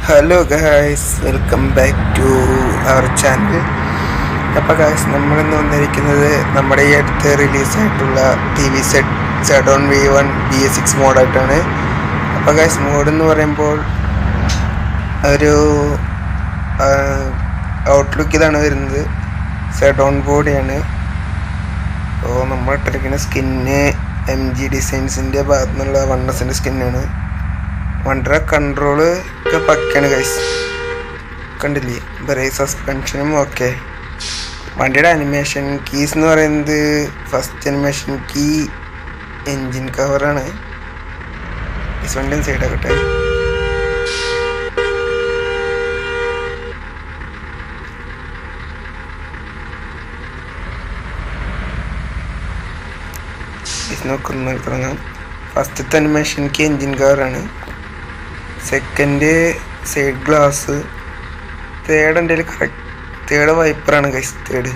Hello guys, welcome back to our channel. അപ്പോൾ guys, നമ്മളിന്ന് വന്നിരിക്കുന്നത് നമ്മുടെ ഈ അടുത്ത് റിലീസായിട്ടുള്ള ടി വി സെറ്റ് സെഡോൺ V1 BS6 മോഡായിട്ടാണ്. അപ്പോൾ ഗായ്സ്, മോഡെന്ന് പറയുമ്പോൾ ഒരു ഔട്ട്ലുക്ക് ഇതാണ് വരുന്നത്. സെഡോൺ ബോഡിയാണ്. അപ്പോൾ നമ്മൾ ഇട്ടിരിക്കുന്ന സ്കിന്ന് MG ഡിസൈൻസിൻ്റെ ഭാഗത്തു നിന്നുള്ള വണ്ണസിൻ്റെ സ്കിന്നാണ്. വണ്ടർ കൺട്രോള് ഒക്കെ പക്കയാണ് ഗൈസ്, കണ്ടില്ലേ? ബ്രേക്ക് സസ്പെൻഷനും ഓക്കെ. വണ്ടിയുടെ അനിമേഷൻ കീസ് എന്ന് പറയുന്നത് ഫസ്റ്റ് അനിമേഷൻ കീ എൻജിൻ കവറാണ്. വണ്ടി സൈഡാക്കട്ടെ. നോക്കുന്ന തുടങ്ങാം. ഫസ്റ്റത്തെ അനിമേഷൻ കീ എൻജിൻ കവറാണ്. Second side glass. തേർഡ് എൻ്റെ കറക്റ്റ് തേർഡ് വൈപ്പറാണ് ഗൈസ്. തേർഡ്.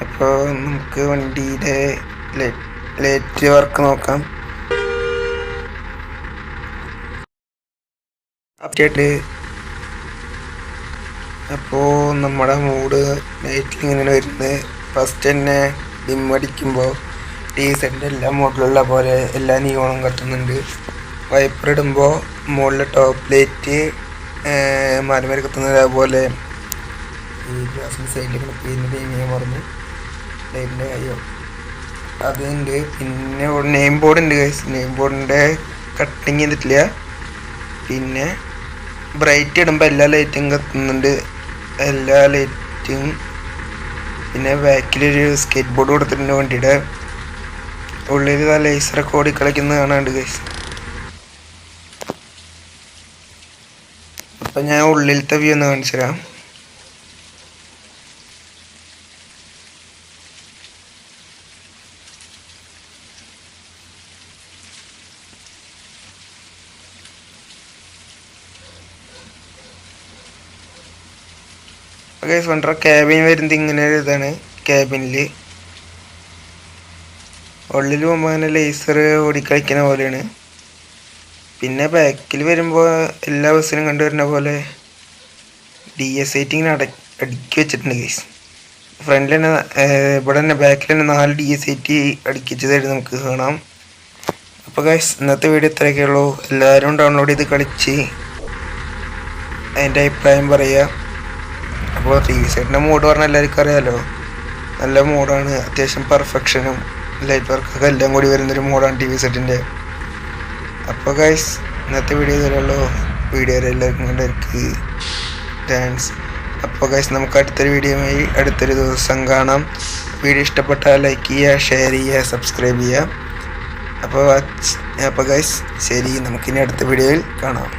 അപ്പോൾ നമുക്ക് വണ്ടിയുടെ ലൈറ്റ് വർക്ക് നോക്കാം. അപ്ഡേറ്റ്. അപ്പോൾ നമ്മുടെ മൂഡ് ലൈറ്റിൽ ഇങ്ങനെ വരുന്നത്. ഫസ്റ്റ് തന്നെ ഡിം അടിക്കുമ്പോൾ ഡീസലിൻ്റെ എല്ലാ മോഡലുള്ള പോലെ എല്ലാ നിയോണും കത്തുന്നുണ്ട്. വൈപ്പർ ഇടുമ്പോൾ മുകളിലെ ടോപ്പ് ലൈറ്റ് മരമര കത്തുന്നത്. അതുപോലെ ഈ ഗ്ലാസിൻ്റെ സൈഡിൽ പിന്നെ ചെയ്യാൻ പറഞ്ഞു ലൈറ്റിൻ്റെ കയ്യോ അതുണ്ട്. പിന്നെ നെയിം ബോർഡ് ഉണ്ട് ഗൈസ്. നെയിം ബോർഡിൻ്റെ കട്ടിങ് ചെയ്തിട്ടില്ല. പിന്നെ ബ്രൈറ്റ് ഇടുമ്പോൾ എല്ലാ ലൈറ്റും കത്തുന്നുണ്ട്, എല്ലാ ലൈറ്റും. പിന്നെ ബാക്കിലൊരു സ്കേറ്റ് ബോർഡ് കൊടുത്തിട്ടുണ്ട്. വണ്ടിയുടെ ഉള്ളിൽ ലേസറൊക്കെ ഓടി കളിക്കുന്നത് കാണാണ്ട് ഗൈസ്. അപ്പം ഞാൻ ഉള്ളിലത്തെ വ്യൂ ഒന്ന് കാണിച്ചു തരാം. ഗൈസ്, വണ്ടർ ക്യാബിൻ വരുന്നത് ഇങ്ങനെ ഒരു ഇതാണ്. ക്യാബിനിൽ ഉള്ളിൽ പോകുമ്പോൾ അങ്ങനെ ലേസർ ഓടിക്കളിക്കുന്ന പോലെയാണ്. പിന്നെ ബാക്കിൽ വരുമ്പോൾ എല്ലാ ബസ്സിനും കണ്ടുവരുന്ന പോലെ DSIT ഇങ്ങനെ അടുക്കി വെച്ചിട്ടുണ്ട് ഗൈസ്. ഫ്രണ്ടിൽ തന്നെ ഇവിടെ തന്നെ ബാക്കിൽ തന്നെ 4 DSIT അടുക്കിച്ചതായിട്ട് നമുക്ക് കാണാം. അപ്പോൾ ഗൈസ്, ഇന്നത്തെ വീഡിയോ ഇത്രയൊക്കെ ഉള്ളൂ. എല്ലാവരും ഡൗൺലോഡ് ചെയ്ത് കളിച്ച് അതിൻ്റെ അഭിപ്രായം പറയുക. അപ്പോൾ DSITൻ്റെ മോഡ് പറഞ്ഞാൽ എല്ലാവർക്കും അറിയാമല്ലോ, നല്ല മോഡാണ്. അത്യാവശ്യം പെർഫെക്ഷനും ലൈറ്റ് വർക്കൊക്കെ എല്ലാം കൂടി വരുന്നൊരു മോഡാണ് DSITൻ്റെ. അപ്പോൾ ഗൈസ്, ഇന്നത്തെ വീഡിയോ ഇതുവരെയുള്ളൂ. വീഡിയോ എല്ലാവർക്കും കണ്ടവർക്ക് താങ്ക്സ്. അപ്പോൾ ഗൈസ്, നമുക്ക് അടുത്തൊരു വീഡിയോയുമായി അടുത്തൊരു ദിവസം കാണാം. വീഡിയോ ഇഷ്ടപ്പെട്ടാൽ ലൈക്ക് ചെയ്യുക, ഷെയർ ചെയ്യുക, സബ്സ്ക്രൈബ് ചെയ്യുക. അപ്പോൾ ഗൈസ്, ശരി, നമുക്കിനി അടുത്ത വീഡിയോയിൽ കാണാം.